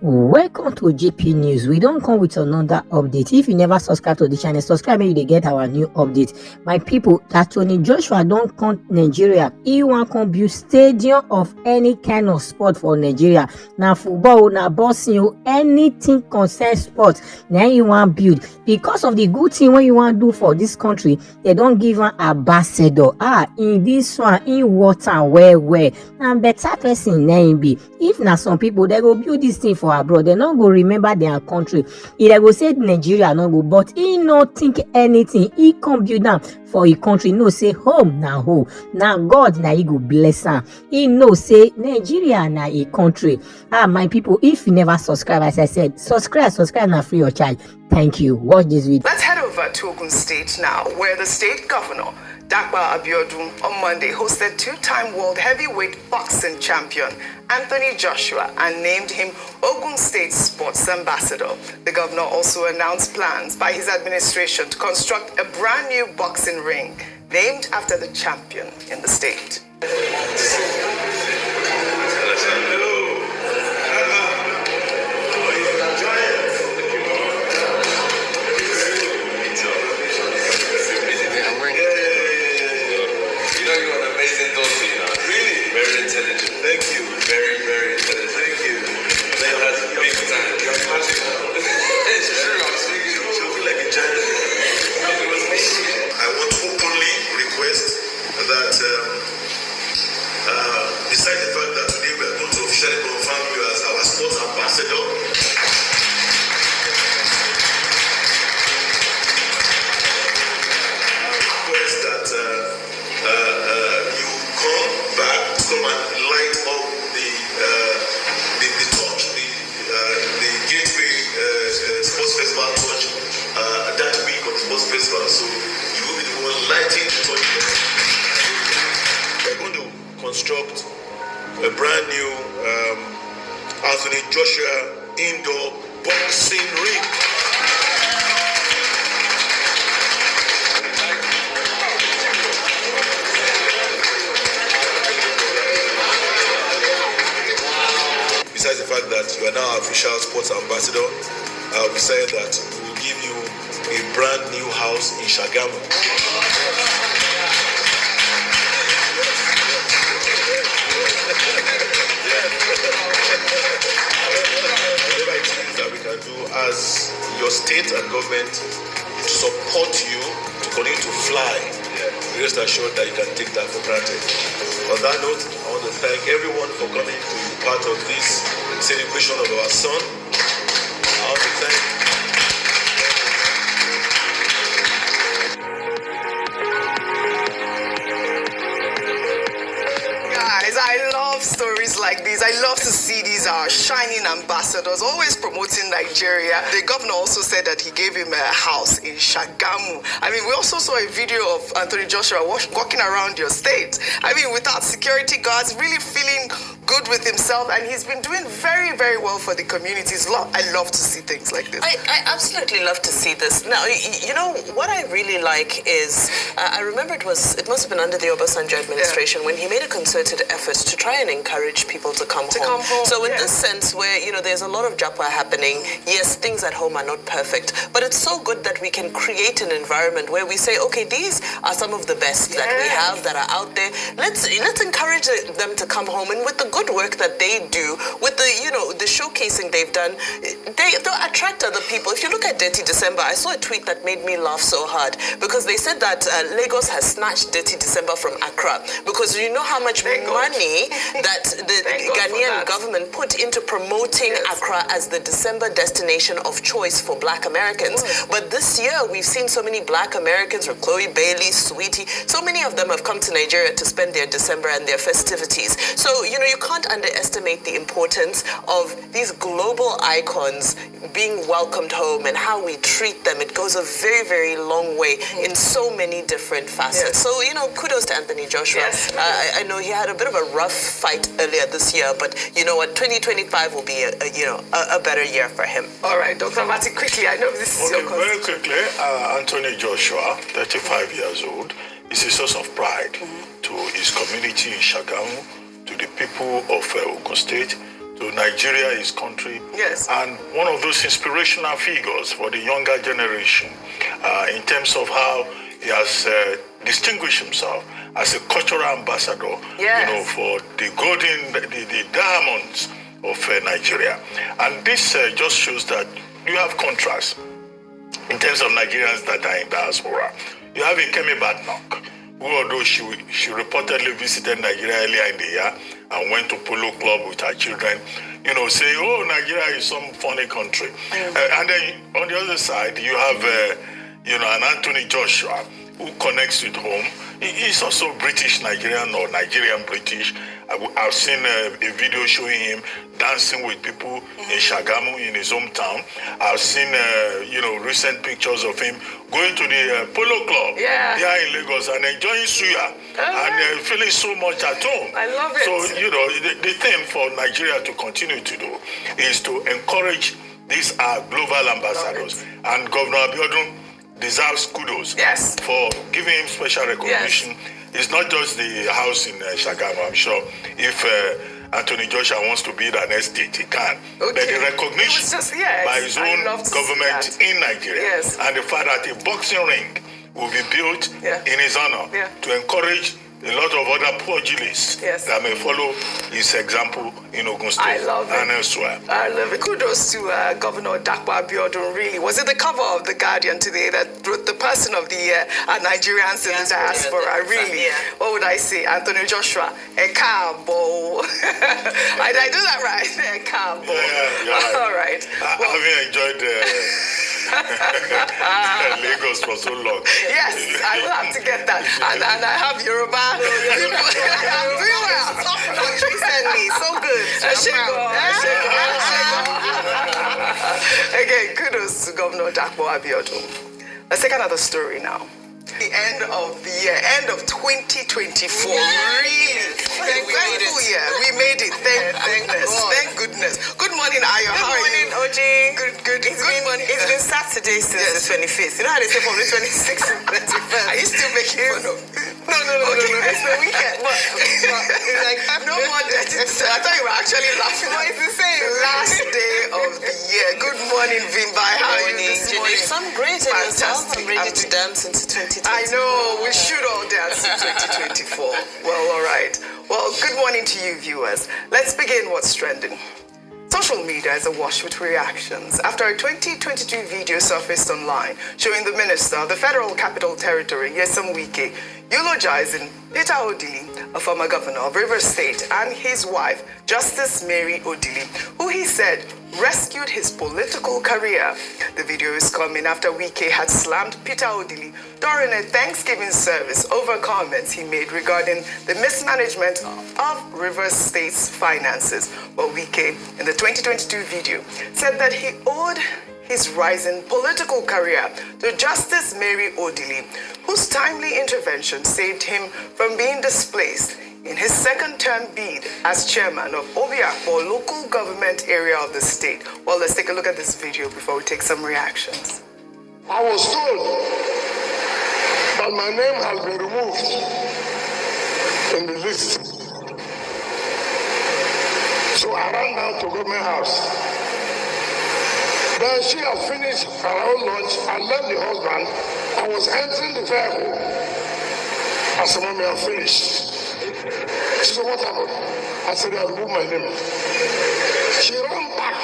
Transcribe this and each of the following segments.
Welcome to GP News. We don't come with another update. If you never subscribe to the channel, subscribe and you get our new update. My people, Anthony Joshua don't come Nigeria. He want to build stadium of any kind of sport for Nigeria. Now football, now boxing, anything concern sport. Now you want build because of the good thing when you want to do for this country. They don't give an ambassador. In this one, in water, where and better person name be. If now some people they go build this thing for abroad, they not go remember their country. He they go say Nigeria no go, but he not think anything. He come build down for a country. No say home now home. Now God na he go bless am. He no say Nigeria na a country. My people, if you never subscribe, as I said, subscribe na free of charge. Thank you. Watch this video. Let's head over to Ogun State now, where the state governor Dapo Abiodu on Monday hosted two-time world heavyweight boxing champion Anthony Joshua and named him Ogun State Sports Ambassador. The governor also announced plans by his administration to construct a brand new boxing ring named after the champion in the state. Thank you. Very intelligent. Thank you. That's big time. It's true. I'm speaking. You feel like a giant. I want to openly request that, besides the fact that today we are going to officially confirm you as our sports ambassador, request that you come and light up the torch, the Gateway Sports Festival torch that week of the Sports Festival. So you will be the one lighting the torch. We're going to construct a brand new Anthony Joshua indoor boxing ring. Besides the fact that you are now official sports ambassador, we said that we will give you a brand new house in Shagamu. Whatever it is that we can do as your state and government to support you to continue to fly, rest assured that you can take that for granted. On that note, I want to thank everyone for coming to be part of this celebration of our son. I want to thank I love stories like these. I love to see these shining ambassadors always promoting Nigeria. The governor also said that he gave him a house in Shagamu. I mean, we also saw a video of Anthony Joshua walking around your state. I mean, without security guards, really feeling good with himself, and he's been doing very well for the communities. I love to see things like this. I absolutely love to see this. Now, you know, what I really like is, I remember it must have been under the Obasanjo administration when he made a concerted effort to try and encourage people to come home. So in this sense where, you know, there's a lot of japa happening, yes, things at home are not perfect, but it's so good that we can create an environment where we say, okay, these are some of the best that we have that are out there. Let's encourage them to come home, and with the good work that they do, with the, you know, the showcasing they've done, they'll attract other people. If you look at Dirty December, I saw a tweet that made me laugh so hard because they said that Lagos has snatched Dirty December from Accra because you know how much money that the Ghanaian government put into promoting Accra as the December destination of choice for Black Americans. But this year, we've seen so many Black Americans, from Chloe Bailey, Sweetie, so many of them have come to Nigeria to spend their December and their festivities. So, you know, you can't underestimate the importance of these global icons being welcomed home and how we treat them. It goes a very long way in so many different facets. So, you know, kudos to Anthony Joshua. I know he had a bit of a rough fight earlier this year, but you know what, 2025 will be a better year for him. All right, Dr. Mati, quickly, I know this is your concern. Very quickly, Anthony Joshua, 35 years old, is a source of pride to his community in Shagamu, to the people of Ogun State, to Nigeria, his country. Yes. And one of those inspirational figures for the younger generation in terms of how he has distinguished himself as a cultural ambassador, Yes. for the the diamonds of Nigeria. And this just shows that you have contrast in terms of Nigerians that are in diaspora. You have Kemi Badnoch, who, although she reportedly visited Nigeria earlier in the year and went to Polo Club with her children, say, oh, Nigeria is some funny country. And then on the other side, you have, an Anthony Joshua, who connects with home. He's also British Nigerian or Nigerian British. I've seen a video showing him dancing with people in Shagamu, in his hometown. I've seen, recent pictures of him going to the Polo Club here in Lagos and enjoying suya and feeling so much at home. I love it. So, the thing for Nigeria to continue to do is to encourage these global ambassadors. And Governor Abiodu deserves kudos for giving him special recognition. Yes. It's not just the house in Shagamu. I'm sure if Anthony Joshua wants to build an estate, he can. But the recognition by his own government in Nigeria and the fact that a boxing ring will be built in his honor to encourage a lot of other pugilists that may follow his example in Ogun State and elsewhere. I love it. Kudos to Governor Dapo Abiodu, really. Was it the cover of The Guardian today that wrote the person of the year are Nigerians in the diaspora? Really? What would I say? Anthony Joshua, Ekabo. I do that right? Ekabo. Yeah. All right. Having enjoyed Lagos for so long. Yes, I will have to get that. And I have Yoruba. I'm doing well. Recently, so good. Again, kudos to Governor Dapo Abiodu. Let's take another story now. The end of the year, end of 2024. Really? Thankful year. We made it. Thank goodness. Thank goodness. Good morning, Ayo. How are you? Good morning, OG. Good morning. It's been Saturday since the 25th. You know how they say from the 26th to the 31st? Are you still making fun of? No. It's the weekend. But it's like no more dirty. I thought you were actually laughing. But it's the same. Last day of the year. Good morning, Vimbai. How are you this morning? I'm great. Fantastic. I'm ready to dance into 2024. I know. We should all dance in 2024. Well, all right. Well, good morning to you, viewers. Let's begin what's trending. Social media is awash with reactions after a 2022 video surfaced online showing the minister of the Federal Capital Territory, Wike, eulogizing Peter ODILI, a former governor of Rivers State, and his wife, Justice Mary ODILI, who he said rescued his political career. The video is coming after Wike had slammed Peter ODILI during a Thanksgiving service over comments he made regarding the mismanagement of Rivers State's finances. Well, Wike, in the 2022 video, said that he owed his rising political career to Justice Mary ODILI, whose timely intervention saved him from being displaced in his second-term bid as chairman of Obiakpo local government area of the state. Well, let's take a look at this video before we take some reactions. I was told that my name has been removed in the list. So I ran down to government house. Then she had finished her own lunch and left the husband and was entering the vehicle. I said, Mommy, I'm finished. She said, what happened? I said, they have removed my name. She ran back,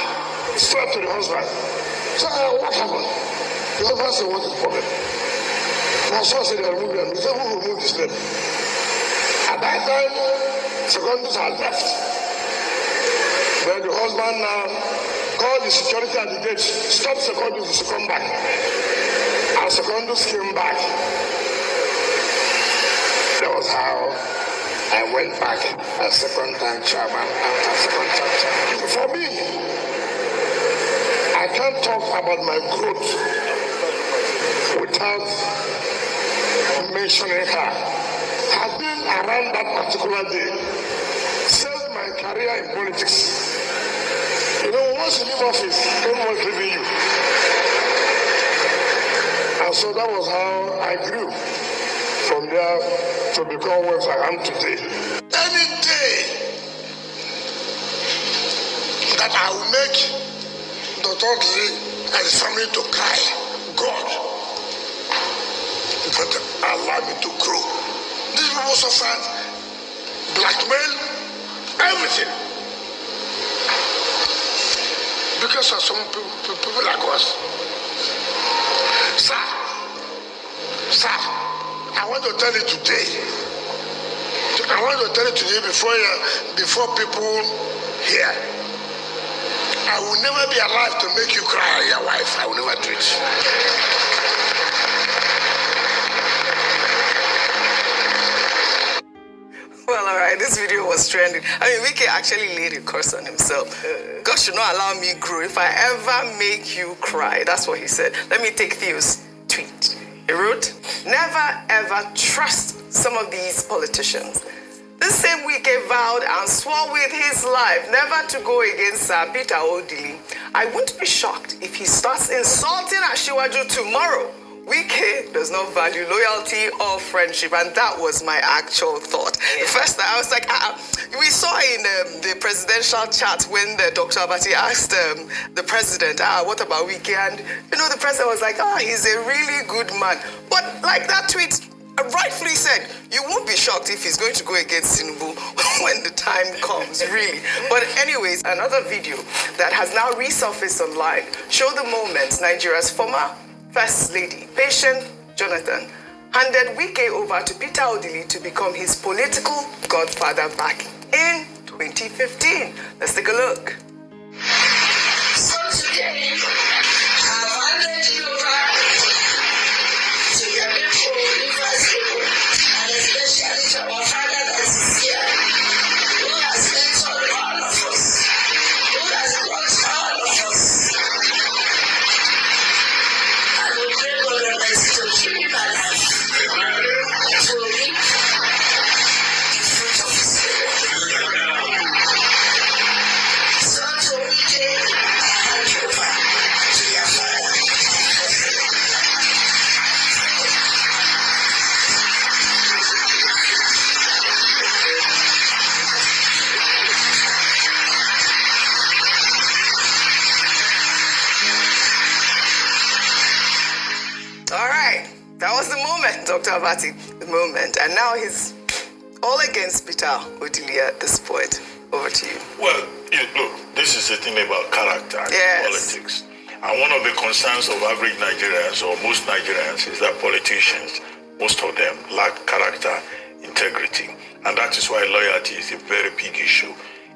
straight to the husband. So what happened? The husband said, what is the problem? My son said, they have removed him. He said, who removed his name? At that time, secondaries had left. Then the husband now called the security at the gate, stop secondaries to come back. And secondaries came back. That was how I went back as second-time chairman and as second-time chairman. For me, I can't talk about my growth without mentioning her. I've been around that particular day, saved my career in politics. You know, once you leave office, everyone's leaving you. And so that was how I grew from there to become what I am today. Any day, that I will make Dr. ODILI and his family to cry. God, in fact, allow me to grow. These people suffered blackmail, everything. Because of some people like us. Sir, I want to tell you today. Before people hear. I will never be alive to make you cry, your wife. I will never do it. Well, all right, this video was trending. I mean, Wike actually laid a curse on himself. God should not allow me grow if I ever make you cry. That's what he said. Let me take Theo's tweet. He wrote, never ever trust some of these politicians. This same Wike vowed and swore with his life never to go against Peter ODILI. I wouldn't be shocked if he starts insulting Asiwaju tomorrow. Wike does not value loyalty or friendship, and that was my actual thought. Yeah. First, I was like, we saw in the presidential chat when Dr. Abati asked the president, what about Wike? And, the president was like, he's a really good man. But like that tweet rightfully said, you won't be shocked if he's going to go against Tinubu when the time comes, really. But anyways, another video that has now resurfaced online showed the moment Nigeria's former First Lady, Patient Jonathan, handed Wike over to Peter ODILI to become his political godfather back in 2015. Let's take a look. So today, I've handed you over to the people, Rivers people, and especially to our father that is here, who has mentored all of us, who has brought all of us. And we pray for the mercy to keep him alive, to reap the fruit of his labor. So to Wike, I hand you over to your father. All right, that was the moment, Dr. Abati, the moment. And now he's all against Peter ODILI at this point. Over to you. Well, look, this is the thing about character Yes. in politics. And one of the concerns of average Nigerians or most Nigerians is that politicians, most of them, lack character, integrity. And that is why loyalty is a very big issue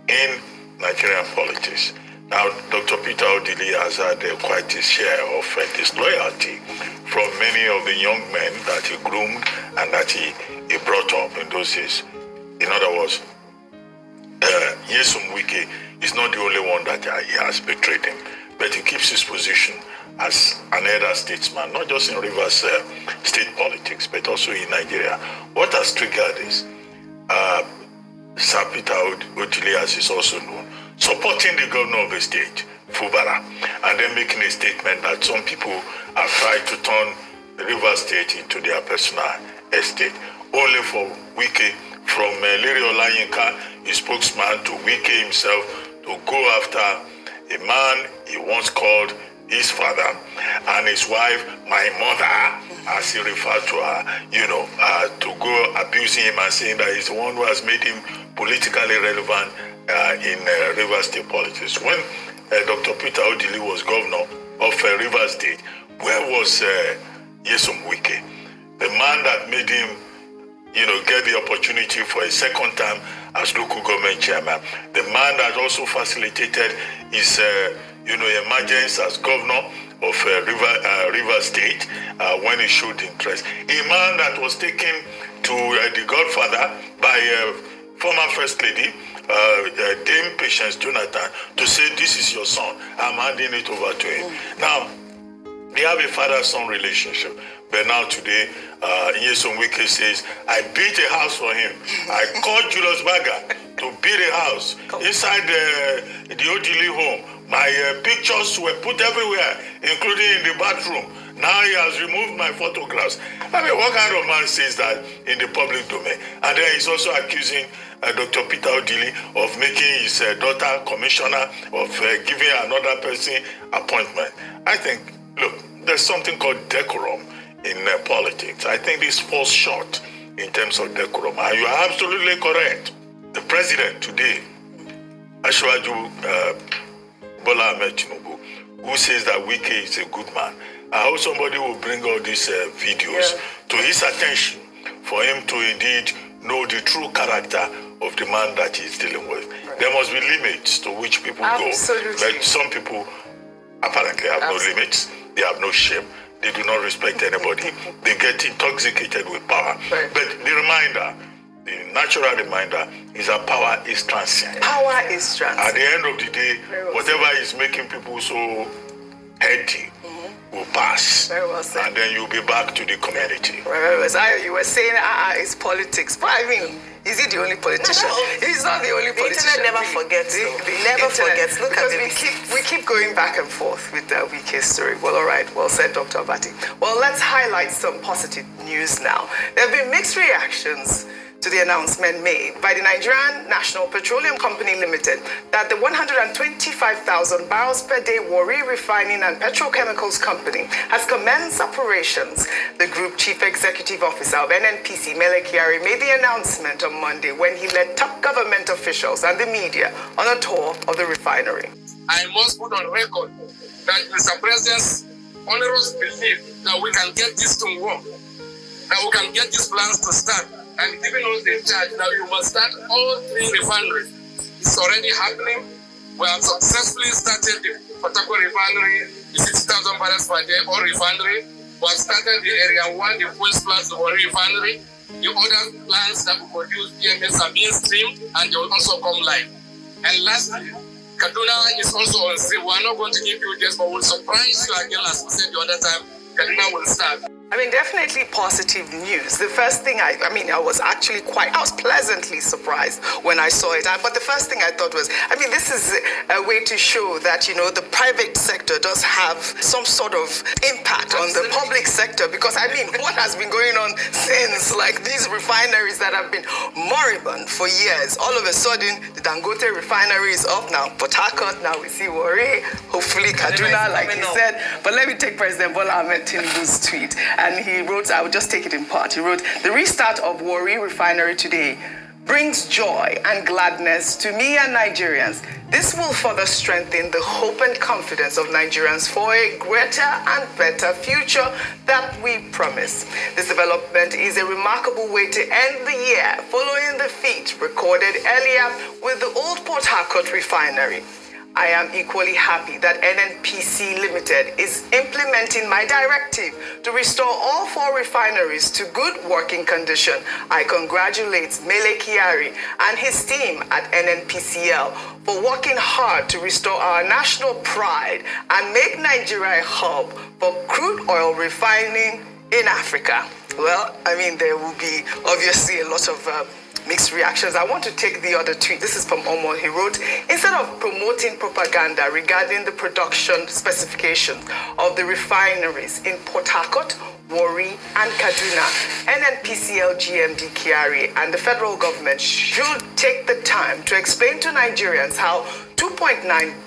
in Nigerian politics. Now, Dr. Peter ODILI has had quite his share of disloyalty from many of the young men that he groomed and that he brought up in those days. In other words, Nyesom Wike is not the only one that he has betrayed him, but he keeps his position as an elder statesman, not just in Rivers state politics, but also in Nigeria. What has triggered this? Sir Peter ODILI, as is also known, supporting the governor of the state, Fubara, and then making a statement that some people have tried to turn Rivers State into their personal estate, only for Wike, from Larry Olayinka, his spokesman, to Wike himself, to go after a man he once called his father and his wife, my mother, as he referred to her, to go abusing him and saying that he's the one who has made him politically relevant in Rivers State politics. When Dr. Peter ODILI was governor of Rivers State, where was Nyesom Wike? The man that made him, get the opportunity for a second term as local government chairman. The man that also facilitated his, emergence as governor of Rivers State when he showed interest. A man that was taken to the godfather by former First Lady, Dame Patience Jonathan, to say, this is your son, I'm handing it over to him. Now, they have a father-son relationship. But now today, Nyesom Wike says, I built a house for him. I called Julius Berger to build a house inside the ODILI home. My pictures were put everywhere, including in the bathroom. Now he has removed my photographs. I mean, what kind of man says that in the public domain? And then he's also accusing Dr. Peter ODILI of making his daughter commissioner, of giving another person appointment. I think, look, there's something called decorum in politics. I think this falls short in terms of decorum. And you are absolutely correct. The president today, Ashwaju Bola Ahmed Tinubu, who says that Wike is a good man. I hope somebody will bring all these videos to his attention for him to indeed know the true character of the man that he's dealing with. Right. There must be limits to which people go. But some people apparently have no limits. They have no shame. They do not respect anybody. They get intoxicated with power. Right. But the reminder, the natural reminder, is that power is transient. Power is transient. At the end of the day, whatever is making people so heady will pass. Very well said. And then you'll be back to the community. Very well said. You were saying, it's politics. But I mean, is he the only politician? He's not the only politician. The internet never forgets. Never forgets. Look at it. We keep going back and forth with the Wike story. Well, all right. Well said, Dr. Abati. Well, let's highlight some positive news now. There have been mixed reactions to the announcement made by the Nigerian National Petroleum Company Limited that the 125,000 barrels per day Warri Refining and Petrochemicals Company has commenced operations. The Group Chief Executive Officer of NNPC, Mele Kyari, made the announcement on Monday when he led top government officials and the media on a tour of the refinery. I must put on record that Mr. President's onerous belief that we can get this to work, that we can get these plans to start, and giving us the charge that we must start all 3 refineries. It's already happening. We have successfully started the Port Harcourt refinery, the 60,000 barrels per day or refinery. We have started the Area 1, the first plants of our refinery. The other plants that will produce PMS are being streamed and they will also come live. And lastly, Kaduna is also on stream. We are not going to give you this, but we'll surprise you again, as we said the other time. Kaduna will start. I mean, definitely positive news. The first thing I was pleasantly surprised when I saw it. But the first thing I thought was, this is a way to show that, the private sector does have some sort of impact on the public sector. Because, what has been going on since, like these refineries that have been moribund for years, all of a sudden, the Dangote refinery is up now. Port Harcourt, now we see Warri, hopefully Kaduna, like he said. But let me take President Bola Ahmed Tinubu's tweet. And he wrote, I will just take it in part. He wrote, the restart of Warri Refinery today brings joy and gladness to me and Nigerians. This will further strengthen the hope and confidence of Nigerians for a greater and better future that we promise. This development is a remarkable way to end the year, following the feat recorded earlier with the old Port Harcourt refinery. I am equally happy that NNPC Limited is implementing my directive to restore all 4 refineries to good working condition. I congratulate Mele Kyari and his team at NNPCL for working hard to restore our national pride and make Nigeria a hub for crude oil refining in Africa. Well, there will be obviously a lot of mixed reactions. I want to take the other tweet. This is from Omo. He wrote, instead of promoting propaganda regarding the production specifications of the refineries in Port Harcourt, Warri, and Kaduna, NNPCL GMD Kyari and the federal government should take the time to explain to Nigerians how $2.9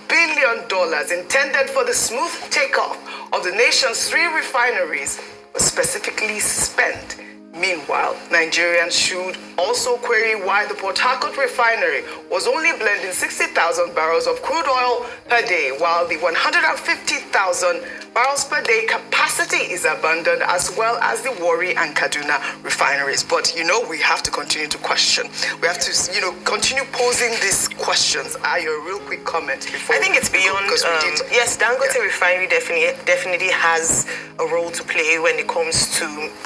billion intended for the smooth takeoff of the nation's 3 refineries was specifically spent. Meanwhile, Nigerians should also query why the Port Harcourt refinery was only blending 60,000 barrels of crude oil per day, while the 150,000 barrels per day capacity is abundant, as well as the Warri and Kaduna refineries. But, we have to continue to question. We have to, continue posing these questions. Your real quick comment before I think it's beyond, yes, Dangote refinery definitely has a role to play when it comes to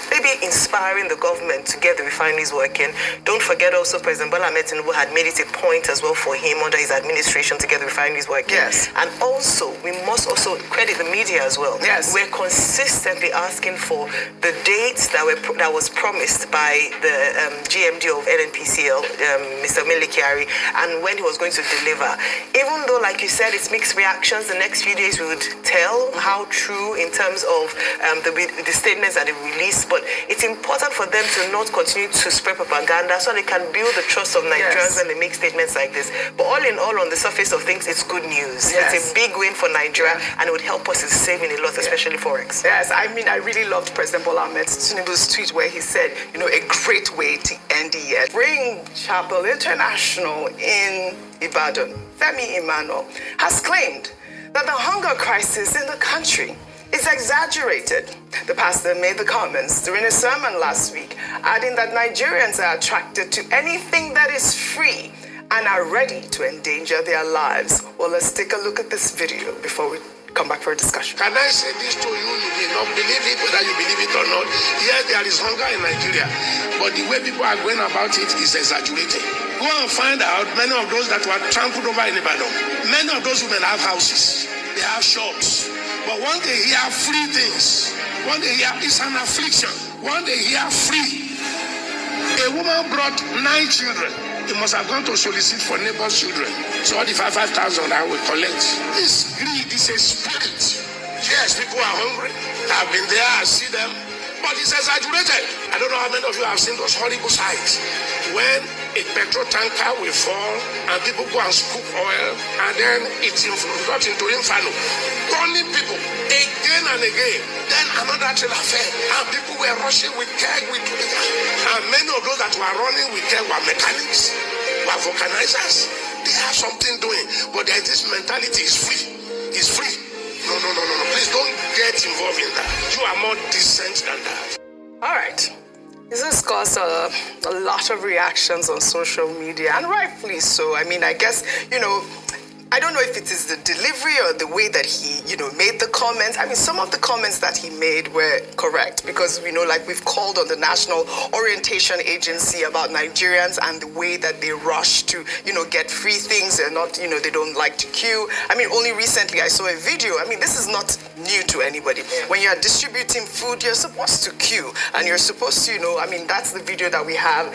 maybe inspiring empowering the government to get the refineries working. Don't forget also President Bola Ahmed Tinubu had made it a point as well for him under his administration to get the refineries working. Yes. And also, we must also credit the media as well. Yes. We're consistently asking for the dates that was promised by the GMD of NNPCL, Mr. Melikiari, and when he was going to deliver. Even though, like you said, it's mixed reactions, the next few days we would tell how true in terms of the statements that they released, but it's important for them to not continue to spread propaganda so they can build the trust of Nigerians when they make statements like this. But all in all, on the surface of things, it's good news. Yes. It's a big win for Nigeria, and it would help us in saving a lot, especially Forex. Yes, I mean, I really loved President Bola Ahmed Tinubu's tweet where he said, you know, a great way to end the year. Spring Chapel International in Ibadan, Femi Emmanuel, has claimed that the hunger crisis in the country is exaggerated. The pastor made the comments during a sermon last week, adding that Nigerians are attracted to anything that is free and are ready to endanger their lives. Well, let's take a look at this video before we come back for a discussion. Can I say this to you? You may not believe it, whether you believe it or not. Yes, there is hunger in Nigeria, but the way people are going about it is exaggerated. Go and find out many of those that were trampled over in Ibadan. Many of those women have houses, they have shops. But when they hear free things, when they hear it's an affliction, when they hear free, a woman brought 9 children. He must have gone to solicit for neighbors' children. So all the 5,000 I will collect. This greed is a spirit. Yes, people are hungry. I've been there, I see them. But it's exaggerated. I don't know how many of you have seen those horrible sights. When a petrol tanker will fall and people go and scoop oil and then it's got into inferno, burning people again and again. Then another trailer fell and people were rushing with keg, and many of those that were running with keg were mechanics, were vulcanizers. They have something doing, but there is this mentality, it's free. It's free. No. Please don't get involved in that. You are more decent than that. All right. This has caused a lot of reactions on social media, and rightfully so. I mean, I guess, you know, I don't know if it is the delivery or the way that he, you know, made the comments. I mean, some of the comments that he made were correct because, you know, like we've called on the National Orientation Agency about Nigerians and the way that they rush to, you know, get free things. They're not, you know, they don't like to queue. I mean, only recently I saw a video. I mean, this is not new to anybody. When you're distributing food, you're supposed to queue and you're supposed to, you know, I mean, that's the video that we have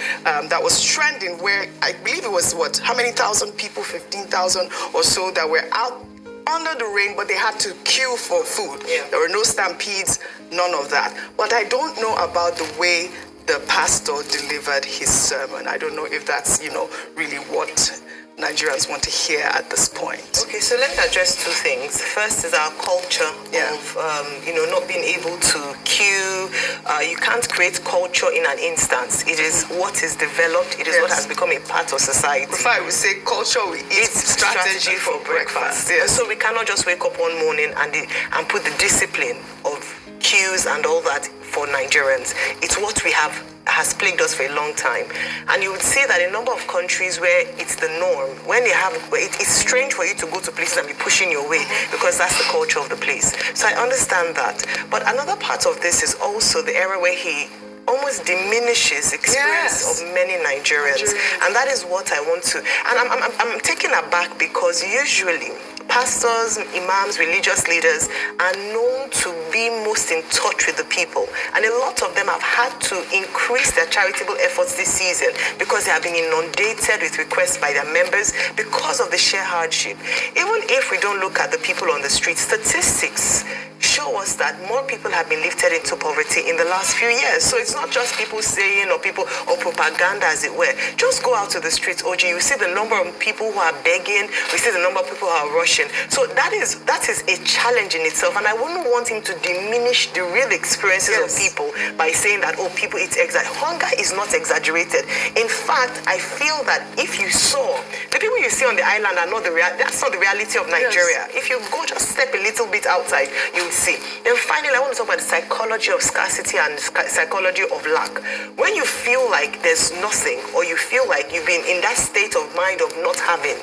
that was trending where I believe it was what, how many thousand people, 15,000 or so that were out under the rain, but they had to queue for food. There were no stampedes, none of that. But I don't know about the way the pastor delivered his sermon. I don't know if that's, you know, really what Nigerians want to hear at this point. Okay, so let me address 2 things. First is our culture of, you know, not being able to queue. You can't create culture in an instance. It is what is developed. It is what has become a part of society. If I would say culture, it's strategy for breakfast. Yes. So we cannot just wake up one morning and put the discipline of queues and all that for Nigerians. It's what we have has plagued us for a long time. And you would see that in a number of countries where it's the norm, when they have, it's strange for you to go to places and be pushing your way because that's the culture of the place. So I understand that. But another part of this is also the era where he almost diminishes experience of many Nigerians. And that is what I want to, and I'm taken aback because usually pastors, imams, religious leaders are known to be most in touch with the people. And a lot of them have had to increase their charitable efforts this season because they have been inundated with requests by their members because of the sheer hardship. Even if we don't look at the people on the street, statistics show us that more people have been lifted into poverty in the last few years. So it's not just people saying or propaganda, as it were. Just go out to the streets, OG, you see the number of people who are begging, we see the number of people who are rushing. So that is a challenge in itself, and I wouldn't want him to diminish the real experiences of people by saying that, oh, people, it's hunger is not exaggerated. In fact, I feel that if you saw the people you see on the island are not that's not the reality of Nigeria. If you go just step a little bit outside, you will see. Then finally, I want to talk about the psychology of scarcity and psychology of lack. When you feel like there's nothing, or you feel like you've been in that state of mind of not having,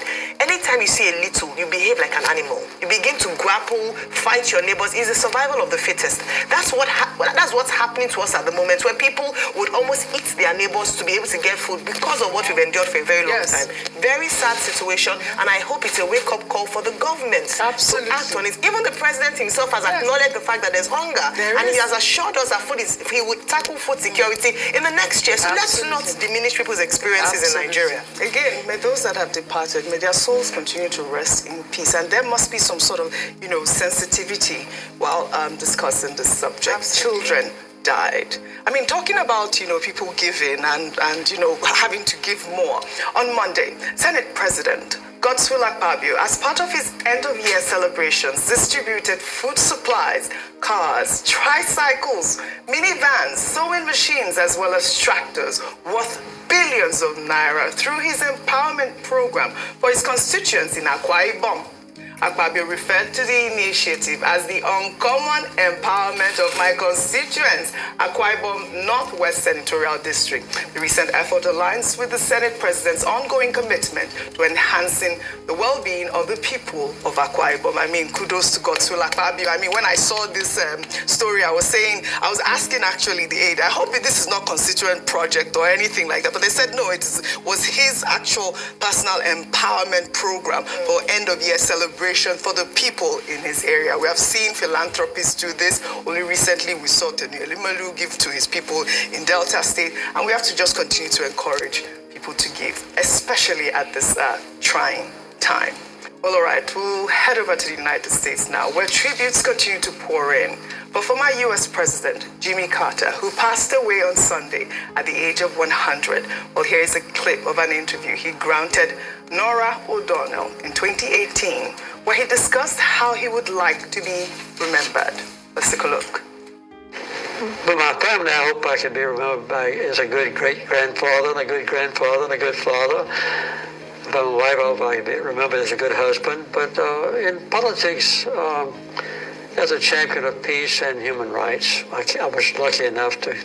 anytime you see a little, you behave like an animal. You begin to grapple, fight your neighbors. It's the survival of the fittest. That's what's happening to us at the moment, where people would almost eat their neighbors to be able to get food because of what we've endured for a very long time. Very sad situation, and I hope it's a wake-up call for the government to act on it. Even the president himself has acknowledged the fact that there's hunger, and he has assured us that he would tackle food security in the next year. So let's not diminish people's experiences in Nigeria. Again, may those that have departed, may their souls continue to rest in peace. And there must be some sort of, sensitivity while discussing this subject. Children died. I mean, talking about, people giving and having to give more. On Monday, Senate President Dapo Abiodu, as part of his end-of-year celebrations, distributed food supplies, cars, tricycles, minivans, sewing machines, as well as tractors worth billions of naira through his empowerment program for his constituents in Akwa Ibom. Abiodu referred to the initiative as the uncommon empowerment of my constituents, Akwa Ibom Northwest Senatorial District. The recent effort aligns with the Senate President's ongoing commitment to enhancing the well-being of the people of Akwa Ibom. I mean, kudos to Dapo Abiodu. I mean, when I saw this story, I was asking actually the aide, I hope this is not constituent project or anything like that, but they said no, it was his actual personal empowerment program for end-of-year celebration for the people in his area. We have seen philanthropists do this. Only recently we saw Tenueli Malu give to his people in Delta State, and we have to just continue to encourage people to give, especially at this trying time. Well, all right, we'll head over to the United States now, where tributes continue to pour in for former U.S. President Jimmy Carter, who passed away on Sunday at the age of 100. Well, here is a clip of an interview he granted Norah O'Donnell in 2018, where he discussed how he would like to be remembered. Let's take a look. But my family, I hope I can be remembered as a good great-grandfather, and a good grandfather, and a good father. By my wife, I hope I can be remembered as a good husband. But in politics, as a champion of peace and human rights, I was lucky enough to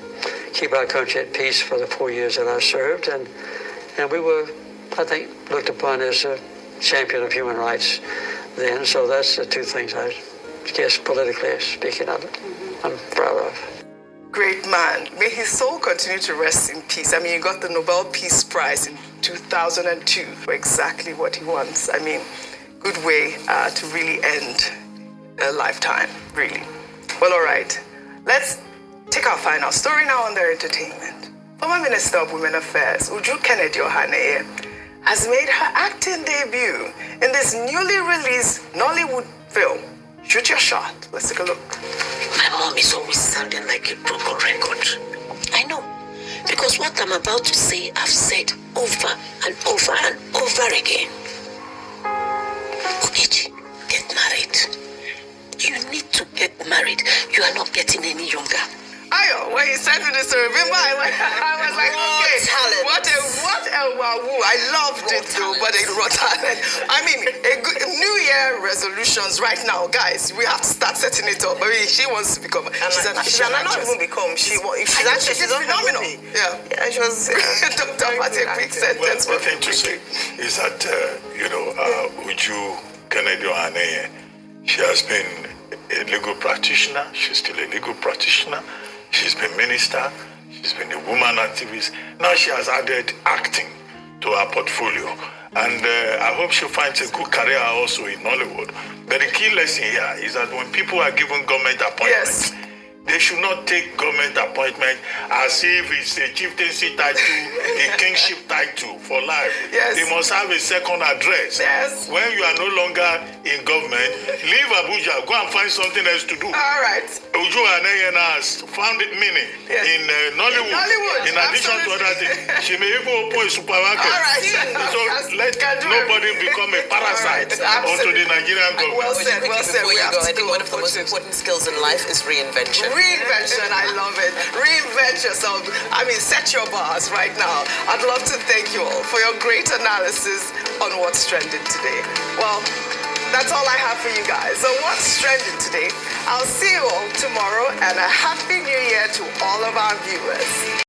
keep our country at peace for the 4 years that I served, and we were, I think, looked upon as a champion of human rights then. So that's the two things I guess politically speaking of it, I'm proud of. Great man. May his soul continue to rest in peace. I mean, you got the Nobel Peace Prize in 2002 for exactly what he wants. I mean, good way to really end a lifetime, really. Well, all right. Let's take our final story now on their entertainment. Former Minister of Women Affairs, Uju Kennedy Ohaneye, has made her acting debut in this newly released Nollywood film, Shoot Your Shot. Let's take a look. My mom is always sounding like a broken record. I know, because what I'm about to say, I've said over and over and over again. Ogechi, get married. You need to get married. You are not getting any younger. Ayo, when he sent me this, remember, I was like, okay, talent. what a wahoo. I loved it though, but a raw talent. I mean, New Year resolutions right now, guys, we have to start setting it up. I mean, she wants to become, she's not even become, she's phenomenal. Yeah, she was, Dr. Fatih, quick sentence. Well, the thing to say is that, Uju Kennedy Ohaneye, she has been a legal practitioner. She's still a legal practitioner. She's been minister. She's been a woman activist. Now she has added acting to her portfolio. And I hope she finds a good career also in Nollywood. But the key lesson here is that when people are given government appointments, they should not take government appointment as if it's a chieftaincy title, a kingship title for life. Yes. They must have a second address. Yes. When you are no longer in government, leave Abuja, go and find something else to do. All right. Uju Ohaneye has found it meaning in Nollywood. In addition to other things, she may even open a supermarket. All right. So let nobody become a parasite onto the Nigerian government. Well said, well said. Before you go, I think one of the most important skills in life is reinvention. Reinvention, I love it. Reinvent yourself. I mean, set your bars right now. I'd love to thank you all for your great analysis on what's trending today. Well, that's all I have for you guys. So what's trending today? I'll see you all tomorrow, and a happy new year to all of our viewers.